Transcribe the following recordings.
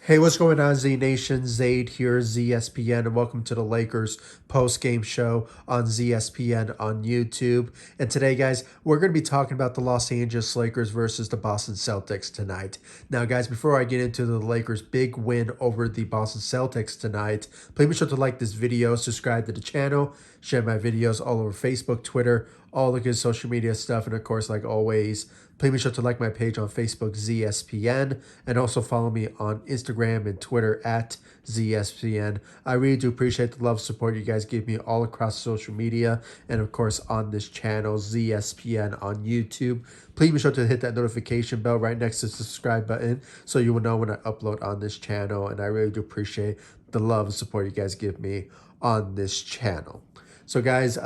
Hey, what's going on, Z Nation? Zaid here, ZSPN, and welcome to the Lakers post-game show on ZSPN on YouTube. And today, guys, we're going to be talking about the Los Angeles Lakers versus the Boston Celtics tonight. Now, guys, before I get into the Lakers' big win over the Boston Celtics tonight, please be sure to like this video, subscribe to the channel, share my videos all over Facebook, Twitter, all the good social media stuff, and of course, like always, please be sure to like my page on Facebook, ZSPN, and also follow me on Instagram and Twitter at ZSPN. I really do appreciate the love support you guys give me all across social media, and of course on this channel, ZSPN on YouTube. Please be sure to hit that notification bell right next to the subscribe button so you will know when I upload on this channel, and I really do appreciate the love and support you guys give me on this channel. So guys,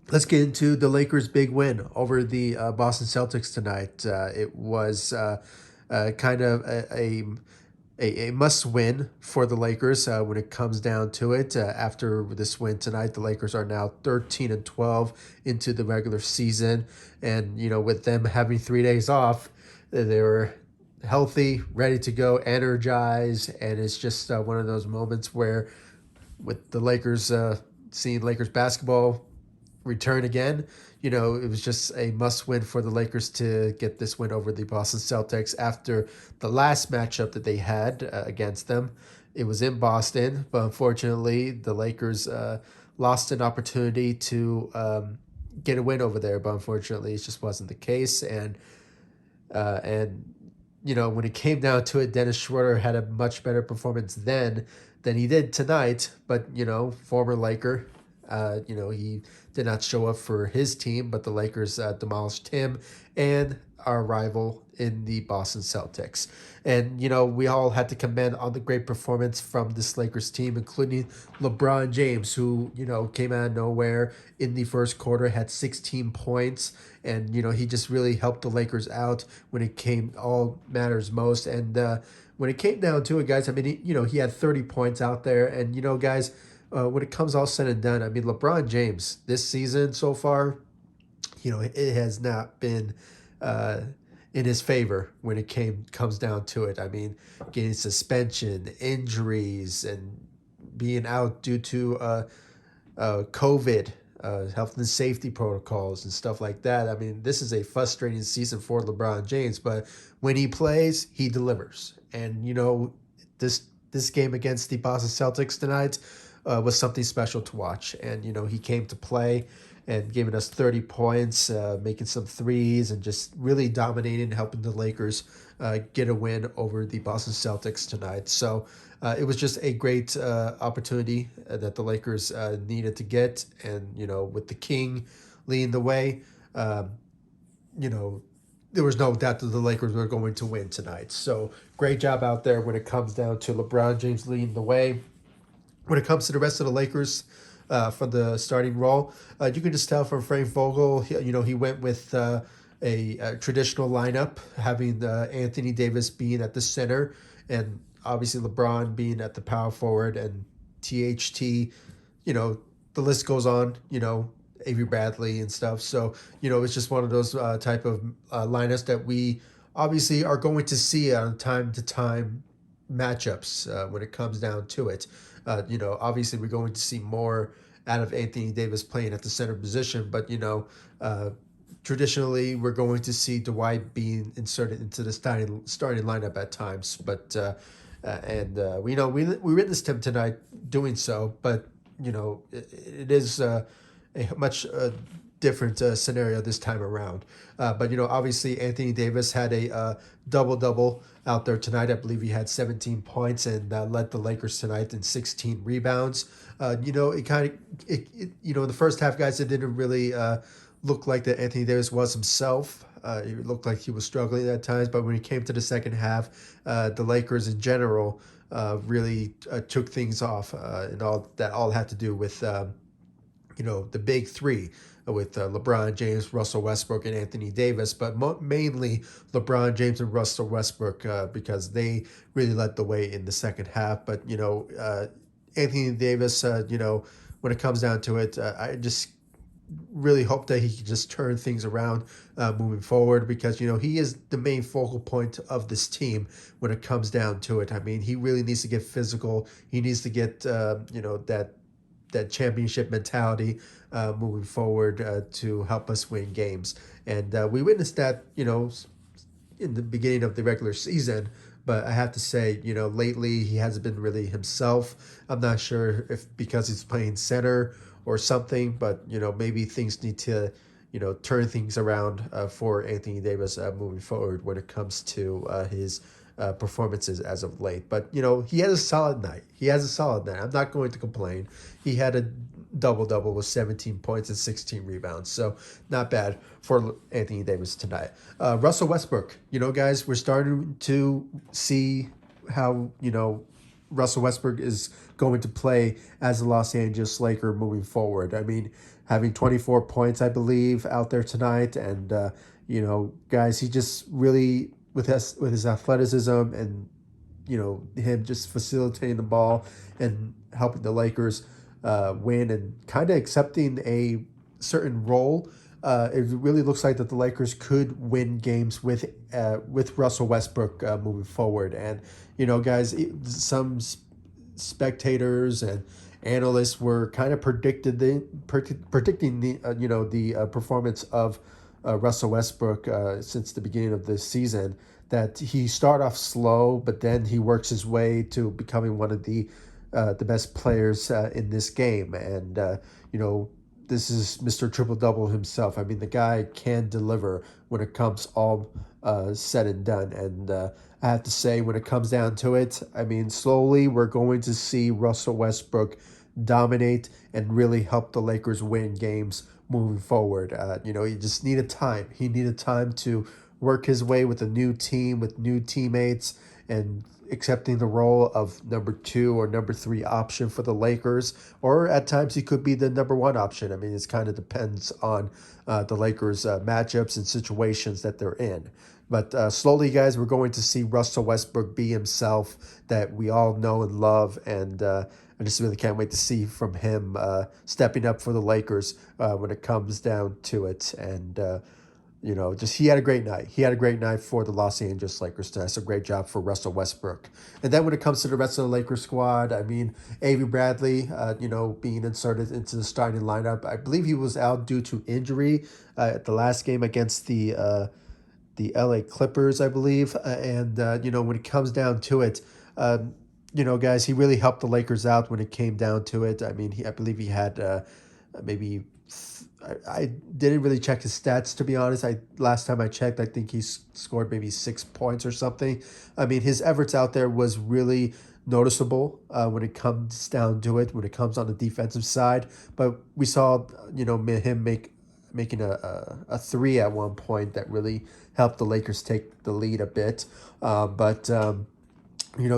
let's get into the Lakers' big win over the Boston Celtics tonight. It was kind of a must-win for the Lakers when it comes down to it. After this win tonight, the Lakers are now 13-12 into the regular season, and with them having 3 days off, they were healthy, ready to go, energized, and it's just one of those moments where, with the Lakers seeing Lakers basketball return again, it was just a must win for the Lakers to get this win over the Boston Celtics after the last matchup that they had against them. It was in Boston, but unfortunately, the Lakers lost an opportunity to get a win over there. But unfortunately, it just wasn't the case. And when it came down to it, Dennis Schroeder had a much better performance then than he did tonight. But former Laker, he did not show up for his team, but the Lakers demolished him and our rival in the Boston Celtics. And, we all had to commend on the great performance from this Lakers team, including LeBron James, who, came out of nowhere in the first quarter, had 16 points. And, he just really helped the Lakers out when it came all matters most. And when it came down to it, guys, I mean, he had 30 points out there. And, guys, when it comes all said and done, I mean, LeBron James this season so far, it has not been in his favor when it comes down to it. I mean, getting suspension, injuries, and being out due to COVID, health and safety protocols and stuff like that. I mean, this is a frustrating season for LeBron James, but when he plays, he delivers. And this game against the Boston Celtics tonight was something special to watch. And, he came to play and giving us 30 points, making some threes, and just really dominating, helping the Lakers get a win over the Boston Celtics tonight. So it was just a great opportunity that the Lakers needed to get. And, with the King leading the way, there was no doubt that the Lakers were going to win tonight. So great job out there when it comes down to LeBron James leading the way. When it comes to the rest of the Lakers for the starting role, you can just tell from Frank Vogel, he went with a traditional lineup, having Anthony Davis being at the center, and obviously LeBron being at the power forward, and THT, the list goes on, Avery Bradley and stuff. So, it's just one of those type of lineups that we obviously are going to see on time to time matchups when it comes down to it. Obviously we're going to see more out of Anthony Davis playing at the center position, but traditionally we're going to see Dwight being inserted into the starting lineup at times. But we witnessed him tonight doing so, but it is a much different scenario this time around. But obviously Anthony Davis had a double-double out there tonight. I believe he had 17 points and led the Lakers tonight in 16 rebounds. It kind of, in the first half, guys, it didn't really look like that Anthony Davis was himself. It looked like he was struggling at times, but when he came to the second half, the Lakers in general really took things off, and all had to do with the big three with LeBron James, Russell Westbrook, and Anthony Davis, but mainly LeBron James and Russell Westbrook because they really led the way in the second half. But, Anthony Davis, when it comes down to it, I just really hope that he can just turn things around moving forward, because he is the main focal point of this team when it comes down to it. I mean, he really needs to get physical. He needs to get that championship mentality moving forward to help us win games. And we witnessed that, in the beginning of the regular season. But I have to say, lately he hasn't been really himself. I'm not sure if because he's playing center or something, but maybe things need to, turn things around for Anthony Davis moving forward when it comes to his performances as of late. But he has a solid night. He has a solid night. I'm not going to complain. He had a double double with 17 points and 16 rebounds. So not bad for Anthony Davis tonight. Russell Westbrook, guys, we're starting to see how, Russell Westbrook is going to play as a Los Angeles Laker moving forward. I mean, having 24 points, I believe, out there tonight. And, guys, he just really, with his athleticism and, him just facilitating the ball and helping the Lakers win and kind of accepting a certain role. It really looks like that the Lakers could win games with Russell Westbrook moving forward. And guys, some spectators and analysts were kind of predicting the performance of Russell Westbrook since the beginning of this season. That he start off slow, but then he works his way to becoming one of the best players in this game. And this is Mr. Triple Double himself. I mean, the guy can deliver when it comes all said and done. And I have to say, when it comes down to it, I mean, slowly we're going to see Russell Westbrook dominate and really help the Lakers win games moving forward. He just needed time. He needed time to work his way with a new team, with new teammates, and accepting the role of number 2 or number 3 option for the Lakers, or at times he could be the number 1 option. I mean, it kind of depends on the Lakers' matchups and situations that they're in. But slowly, guys, we're going to see Russell Westbrook be himself that we all know and love, and I just really can't wait to see from him stepping up for the Lakers when it comes down to it. And just he had a great night. He had a great night for the Los Angeles Lakers tonight. So great job for Russell Westbrook. And then when it comes to the rest of the Lakers squad, I mean, Avery Bradley, being inserted into the starting lineup. I believe he was out due to injury at the last game against the LA Clippers, I believe. And when it comes down to it, guys, he really helped the Lakers out when it came down to it. I mean, I believe he had maybe. I didn't really check his stats, to be honest. Last time I checked, I think he scored maybe 6 points or something. I mean, his efforts out there was really noticeable when it comes down to it, when it comes on the defensive side. But we saw, him making a 3 at one point that really helped the Lakers take the lead a bit. But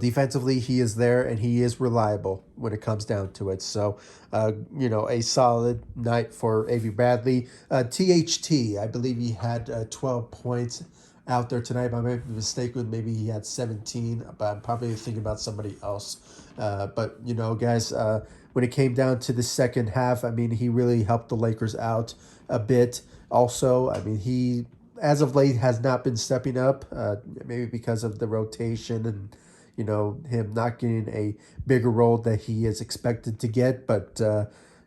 defensively, he is there and he is reliable when it comes down to it. So, a solid night for Avery Bradley. THT, I believe he had 12 points out there tonight. If I'm mistaken, maybe he had 17, but I'm probably thinking about somebody else. But, guys, when it came down to the second half, I mean, he really helped the Lakers out a bit. Also, I mean, he, as of late, has not been stepping up, maybe because of the rotation and him not getting a bigger role that he is expected to get. But,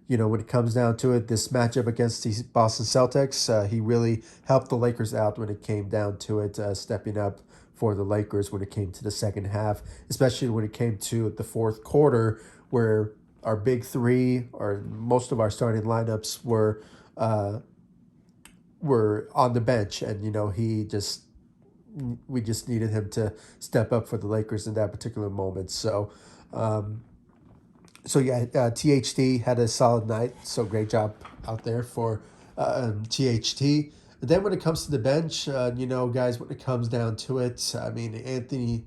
when it comes down to it, this matchup against the Boston Celtics, he really helped the Lakers out when it came down to it, stepping up for the Lakers when it came to the second half, especially when it came to the fourth quarter, where our big three, or most of our starting lineups, were on the bench. And, we just needed him to step up for the Lakers in that particular moment. So, THT had a solid night. So great job out there for THT. And then when it comes to the bench, guys, when it comes down to it, I mean,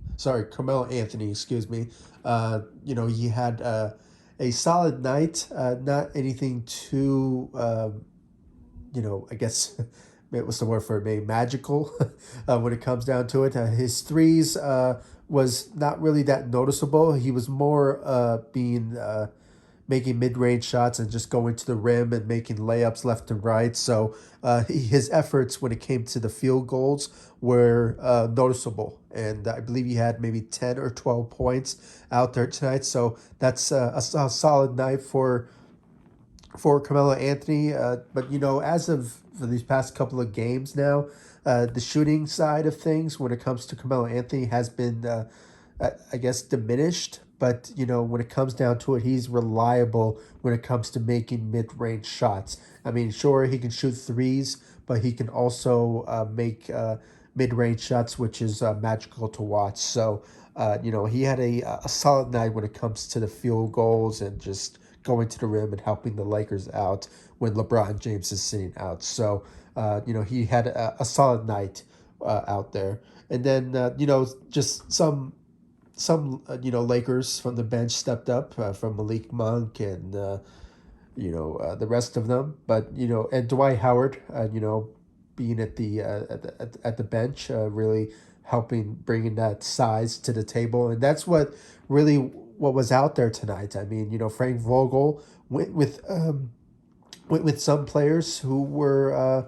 Carmelo Anthony, excuse me, he had a solid night, not anything too, I guess what's the word for it, maybe magical when it comes down to it. His threes was not really that noticeable. He was more being making mid-range shots and just going to the rim and making layups left and right. So his efforts when it came to the field goals were noticeable. And I believe he had maybe 10 or 12 points out there tonight. So that's a solid night for Carmelo Anthony. But, as of for these past couple of games now, the shooting side of things when it comes to Carmelo Anthony has been, I guess, diminished. But, when it comes down to it, he's reliable when it comes to making mid-range shots. I mean, sure, he can shoot threes, but he can also make mid-range shots, which is magical to watch. So, he had a solid night when it comes to the field goals and just going to the rim and helping the Lakers out when LeBron James is sitting out. So, he had a solid night out there. And then, just some Lakers from the bench stepped up from Malik Monk and the rest of them. But and Dwight Howard, being at the bench, really helping bringing that size to the table, and that's what was out there tonight. I mean, Frank Vogel went with some players who were.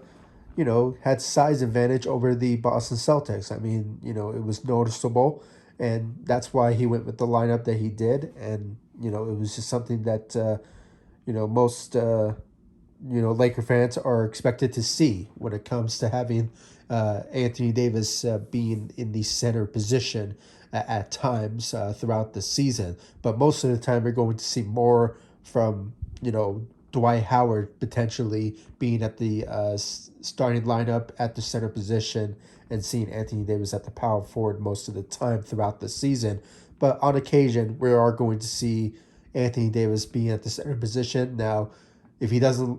Had size advantage over the Boston Celtics. I mean, it was noticeable, and that's why he went with the lineup that he did. And it was just something that most Laker fans are expected to see when it comes to having Anthony Davis being in the center position at times throughout the season. But most of the time, we're going to see more from Dwight Howard potentially being at the starting lineup at the center position and seeing Anthony Davis at the power forward most of the time throughout the season. But on occasion, we are going to see Anthony Davis being at the center position. Now, if he doesn't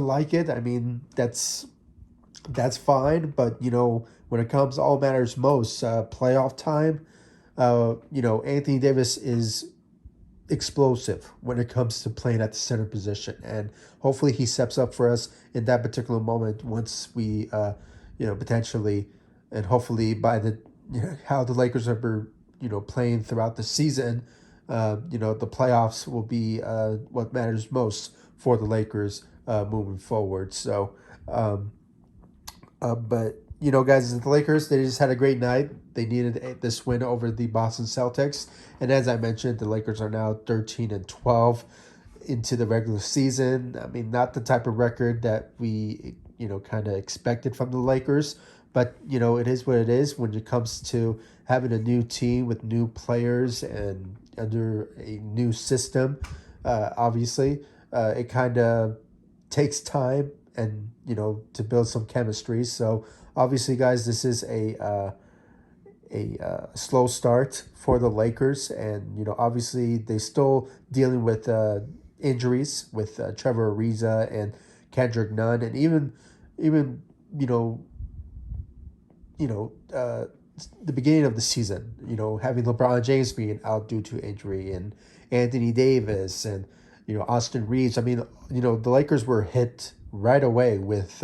like it, I mean that's fine. But when it comes all matters most, playoff time, Anthony Davis is explosive when it comes to playing at the center position, and hopefully he steps up for us in that particular moment once we potentially, and hopefully by the how the Lakers are playing throughout the season, the playoffs will be what matters most for the Lakers moving forward. So but guys, the Lakers, they just had a great night. They needed this win over the Boston Celtics, and as I mentioned, the Lakers are now 13-12 into the regular season. I mean, not the type of record that we kind of expected from the Lakers, but it is what it is when it comes to having a new team with new players and under a new system. Obviously, it kind of takes time and to build some chemistry. So obviously, guys, this is a slow start for the Lakers, and obviously they still dealing with injuries with Trevor Ariza and Kendrick Nunn, and even the beginning of the season, having LeBron James being out due to injury, and Anthony Davis and Austin Reeves. I mean, the Lakers were hit right away with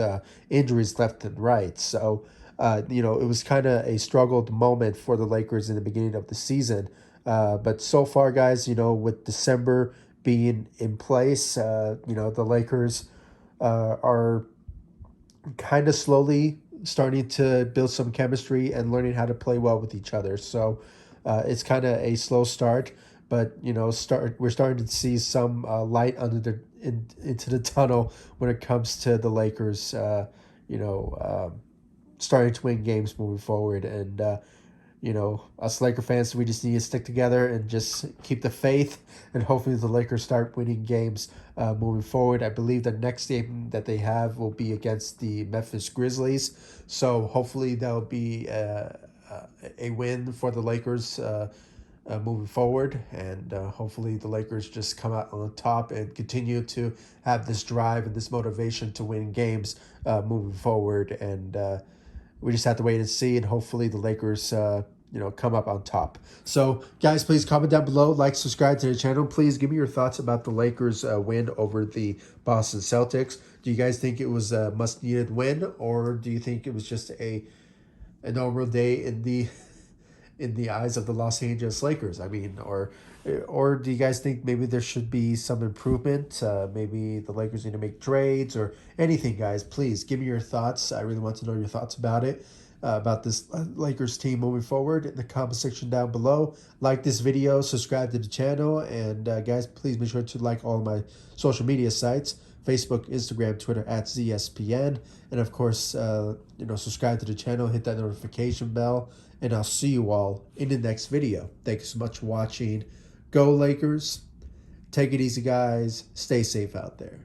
injuries left and right. So, it was kind of a struggled moment for the Lakers in the beginning of the season. But so far, guys, with December being in place, the Lakers are kind of slowly starting to build some chemistry and learning how to play well with each other. So it's kind of a slow start, but we're starting to see some light into the tunnel when it comes to the Lakers. Starting to win games moving forward, and us Laker fans, we just need to stick together and just keep the faith, and hopefully the Lakers start winning games moving forward. I believe the next game that they have will be against the Memphis Grizzlies, so hopefully that'll be a win for the Lakers moving forward, and hopefully the Lakers just come out on top and continue to have this drive and this motivation to win games moving forward. And we just have to wait and see, and hopefully the Lakers come up on top. So guys, please comment down below, like, subscribe to the channel. Please give me your thoughts about the Lakers win over the Boston Celtics. Do you guys think it was a must needed win, or do you think it was just a normal day in the in the eyes of the Los Angeles Lakers? I mean, or do you guys think maybe there should be some improvement? Maybe the Lakers need to make trades or anything, guys. Please give me your thoughts. I really want to know your thoughts about it. About this Lakers team moving forward in the comment section down below. Like this video, subscribe to the channel, and guys, please make sure to like all of my social media sites: Facebook, Instagram, Twitter at ZSPN, and of course, subscribe to the channel, hit that notification bell, and I'll see you all in the next video. Thank you so much for watching. Go Lakers! Take it easy, guys. Stay safe out there.